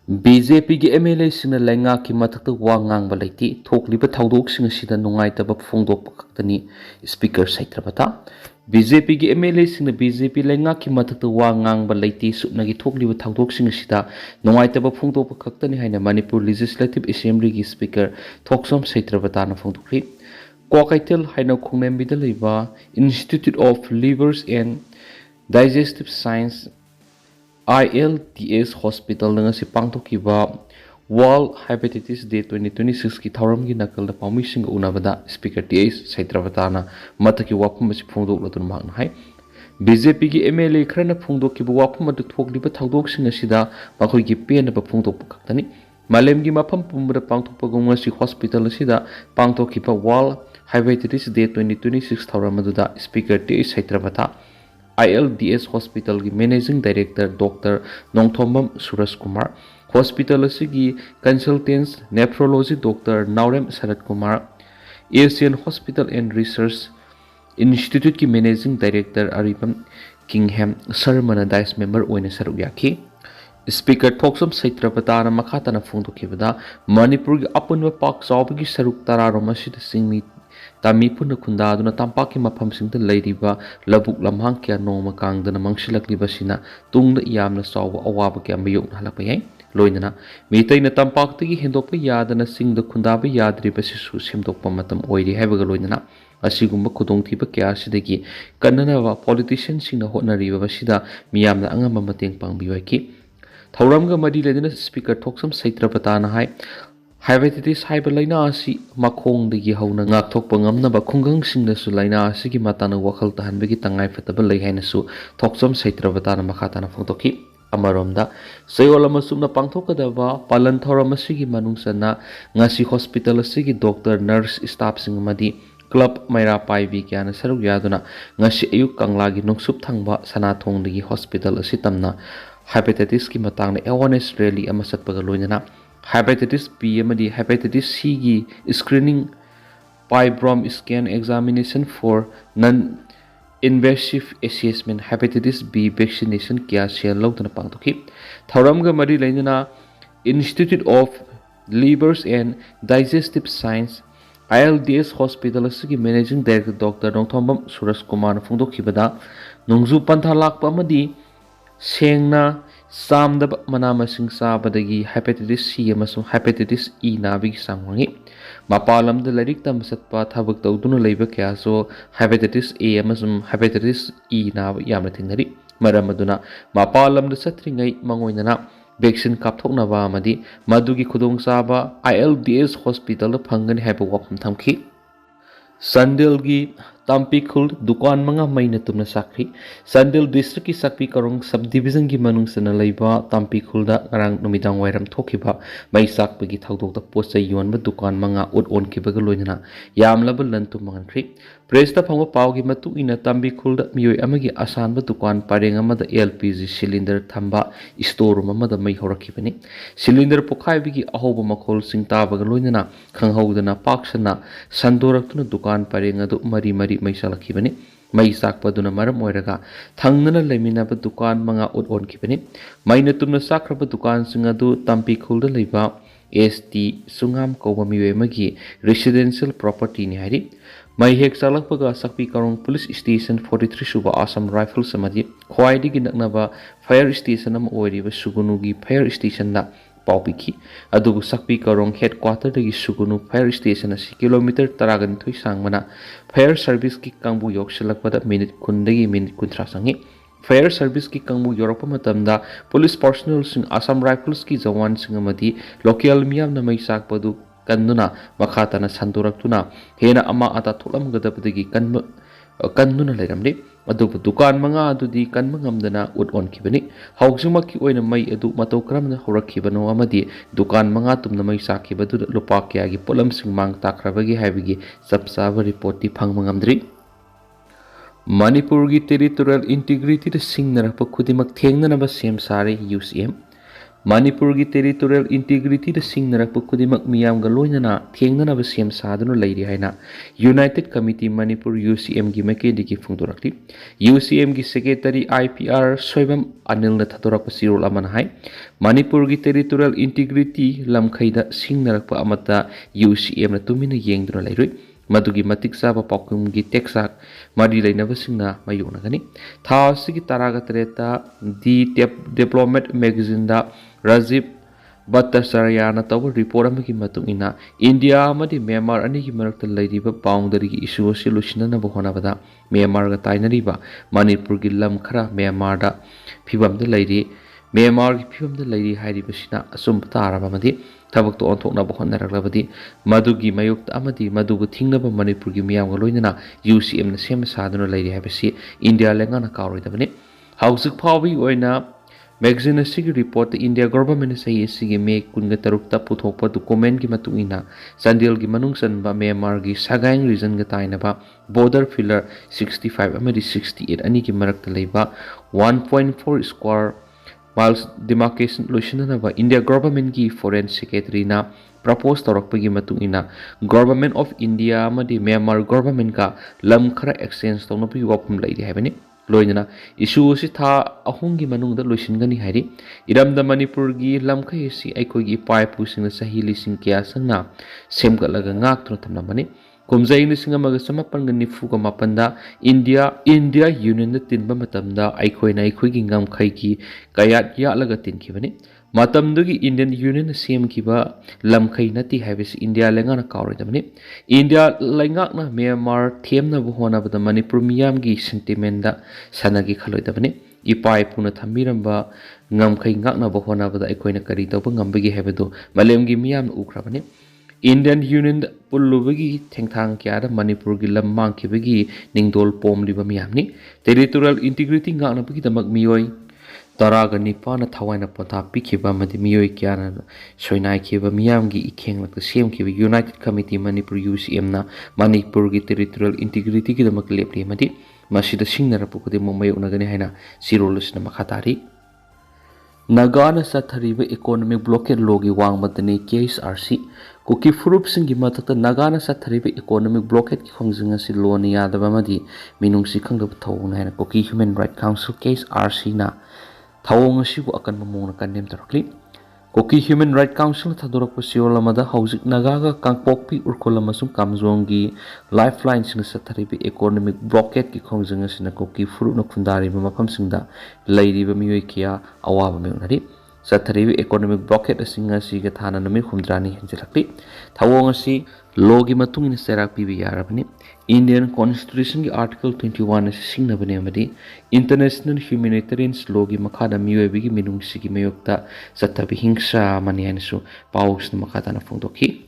BJP की MLA Singh लेंगा की मथक वांगांग बलैती थोकलिब थाउदोक सिंह सिदा नुंगाइतब फोंदोक खक्तनी स्पीकर सैत्रबता BJP की MLA सिंह BJP लेंगा की मथक वांगांग बलैती सुनगी थोकलिब थाउदोक सिंह सिदा नुंगाइतब फोंदोक खक्तनी हाइना मणिपुर लेजिस्लेटिव असेंबली की स्पीकर थोकसम सैत्रबता न फोंदोखरी क्वाकाइटेल हाइना खुंगमेंबिदा लेबा institute of levers and digestive science ILTS Hospital dengan si pangtokiba World Hepatitis Day 2026 ki thauram gi nakal da paumi sing unabada speaker TS Saitravatana mataki wapum si phungdok latun magna hai BJP ki MLA khrana phungdok ki wapum adu thokliba thaudok sing asida makhoi gi pen ba phungdok paktani malem gi mafam pumra pangtok pagong si hospital asida pangtokiba World Hepatitis Day 2026 thauram adu da speaker TS Saitravata ILDS Hospital की Managing Director Dr. Nongthombam Suresh Kumar, Hospital की Consultants Nephrology Dr. Naurem Sarat Kumar, Asian Hospital and Research Institute की Managing Director Aripam Kingham Sarmana Dice Member ओइने सरuk याखी Speaker Thoksam Saitrapatana Makhatana Phungdokibada Manipur की अपुनवा पाक चावबगी सरuk तरारोम असिद सिंगमी Tami pun nakunda aduna tampaki mafam singta leiriba labuk lamhang kya noma kangdana mangsilakliba sina tungda iyamna sawa awaba kya mayok halakpa yai loinana Meetei na tampaktagi hindokpa yadana singda khundaba yadriba sisu semdokpa matam oiri haibaga loinana asigumba khudongthiba kya sidagi kannanaba politician singna hotnariba basida miyamna angamba mateng pangbiwaiki thauramga mari ledina speaker thoksam Saitrapatana hai Hepatitis haiba laina asi makhong dagi hauna ngakthokpa ngamnaba khungang singnasu laina asigi matana wakhal tahanbagi tangai fataba lei hainasu thoksam Saitravatana makhatana phongtoki amaromda sayolama sumna pangthokadaba palan thoram asigi manungsana ngasi hospital asigi doctor nurse staff sing amadi club maira paibi kyana saruk yaduna ngasi ayuk kanglagi nungsup thangba sanathong dagi hospital asi tamna hepatitis ki matangna awareness rally ama satpaga loinana Hepatitis B amadi Hepatitis C की screening pybrom scan examination for non-invasive assessment Hepatitis B vaccination kya share lawdana pangtoki thauramga mari lainana Institute of Livers and Digestive Science ILDS Hospital asigi Managing Director Dr. Nongthombam Suresh Kumar phungdokhibada nungzu pantha lakpa amadi sengna Samdab manamasing sabadagi Hepatitis C amasung Hepatitis E nabigi sangwangi mapalam da larik tam satpa thabak tawduna leiba kya so Hepatitis A amasung Hepatitis E nab yamna thingnari maramaduna mapalam da satringai mangoinana vaccine kapthoknaba amadi madugi khudong saba ILDS Hospital da phangani haiba wapam thamki Chandel की तांपीखुल दुकान मंगा महीने तुमने साखी Chandel district की साखी करों sub division की मनुंग से न लेबा तांपीखुल दा रंग नुमिदांग वायरम थोकीबा मई साख पे की थाउदोक दा पोस्ट युन ब दुकान मंगा उट ओन की बगल लोइना याम लब लन तुम मंगन खरी प्रेस दा फंगो पाव की मतु इना तांपीखुल दा मियोय अमगी आसान ब दुकान पारेंग अमदा LPG सिलिंडर थंबा स्टोर रूम अमदा मई होरखिबनी सिलिंडर पोखाय बिगी अहोब मखोल सिंगता बगल लोइना खंगहौदना पाक्सना संदोरक्तुना दुकान पारेंग अदु मरी मरी मैसालखिबनी मई साकपदुना मरम ओइरगा थंगनना लेमिनाब दुकान मंगा उट ओनखिबनी मैना तुमना साखरब दुकान सिंग अदु तांपीखुलदा लेबा ST सुंगाम कौबा मिवेमगी रेसिडेंशियल प्रॉपर्टी नि हारि मई हेक चालकपगा sakpi karong police station 43 suba Assam Rifles amadi khwaidigi naknaba fire station am oiriba sugunugi fire station da paupiki adugu sakpi karong headquarter dagi sugunu fire station asi kilometer taragan thoi sangmana fire service ki kangbu yoksilakpada minute kundagi minute kuntra sangi fire service ki kangbu yorokpa matamda police personnel sing Assam Rifles ki jawan sing amadi local miyam na mai sakpadu kannuna makhatana sandurak hena ama ata tholam gadabdagi kannuna leiramli adubu dukan manga adudi kanmangamdana ut on kibani haujuma ki oina mai adu mato kramna horakhibano amadi dukan manga tumna mai sakibadu lupa kya gi polam singmang takrabagi haibigi sabsaba report ti phangmangamdri Manipur gi territorial integrity de singnarakpa khudimak thengnanaba sem sare UCM Manipur ki territorial integrity da singnarakpa kudimak miyamga loinana thengnanaba sem saduna leiri haina United Committee Manipur UCM gi makedi ki phungdorakti UCM gi secretary IPR Soibam Anil na thatorakpa sirol amana hai Manipur ki territorial integrity lamkhaida singnarakpa amata UCM na tumina yengduna leiroi madugi matik saba pakum gi teksak mari leinaba singna mayonagani thasi gi taraga treta di diplomat magazine da Rajiv Bhattacharya tawa report amagi matungina India amadi Myanmar ani gi marakta leiriba boundary gi issue asi lusinana ba honabada Myanmar ga tainariba Manipur gi lam khara Myanmar da phibam da leiri Myanmar gi phibam da leiri hairiba sina asum taraba amadi tabak to onthokna ba honaraglabadi madugi Mayokt amadi madugu thingnaba Manipur gi miyam ga loinana UCM na sem saduna leiri habisi India lengana kawroidabani hausik phawi oina magazine asigi report India government say asigi me kunga tarukta puthokpa document gi matungina Chandel gi manung sanba Myanmar gi Sagaing region ga tainaba border filler 65 amadi 68 ani gi marakta leiba 1.4 square miles demarcation loisinanaba India government gi foreign secretary na propose torakpagi matungina government of India amadi Myanmar government ka lam khara exchange tawnapi wapum leiri habani loinana issue si tha ahungi manungda loisingani hairi iramda Manipur gi lamkai si aikoi gi paipu singna sahi lising kya sangna semgalaga ngak tuna thamnamani kumjai ni singa maga samapan ga nifu ga mapanda India Union da tinba matamda aikoi na aikoi gi ngamkhai gi kayat ya laga tinkhibani matamdugi Indian Union sem kiba lamkhai nati habis India lengana kawrodamani India lengak na Myanmar themna buhona bada Manipur miyam gi sentiment da sanagi khaloidabani ipai puna thamiramba ngamkhai ngakna buhona bada aikoina kari tawba ngambagi habado malemgi miyam ukrabani Indian Union pullubagi thengthang kya da Manipur gi lam mangkibagi ningdol pomliba miyamni territorial integrity ngakna bagi damak miyoi taraga nipana thawaina potha pikhiba madi miyoi kyana soinai khiba miyamgi ikheng lakta sem khiba United Committee Manipur UCM na Manipur gi territorial integrity gi damak lepli madi masida singnara pukudi mumbai unagani haina sirolusna makhatari Naga na sathariba economic blockade logi wamgmadani KHRC kuki furup singi matakta Naga na sathariba economic blockade ki khongjinga si loni yadaba madi minungsi khangdab thawna haina kuki Human Right Council KHRC na thawong asibu akan mamungna kanem tarakli kuki Human Right Council thadorakpa sirolamada haujik Naga ga kangpokpi urkolamasum kamzongi lifeline sing sathariba economic blockade ki khongjinga sina kuki furup na khundari ba mafam singda leiriba miyoi kya awaba meunari sathariba economic blockade asinga siga thana nami humdrani henjelakli thawong asi logi matungin serak pibi yarabani Indian Constitution ki Article 21 asi singnabani amadi International Humanitarian Law gi makhada miyoi bigi minung sigi Mayokta sathabi hingsa mani hanisu paus na makhada na phongdoki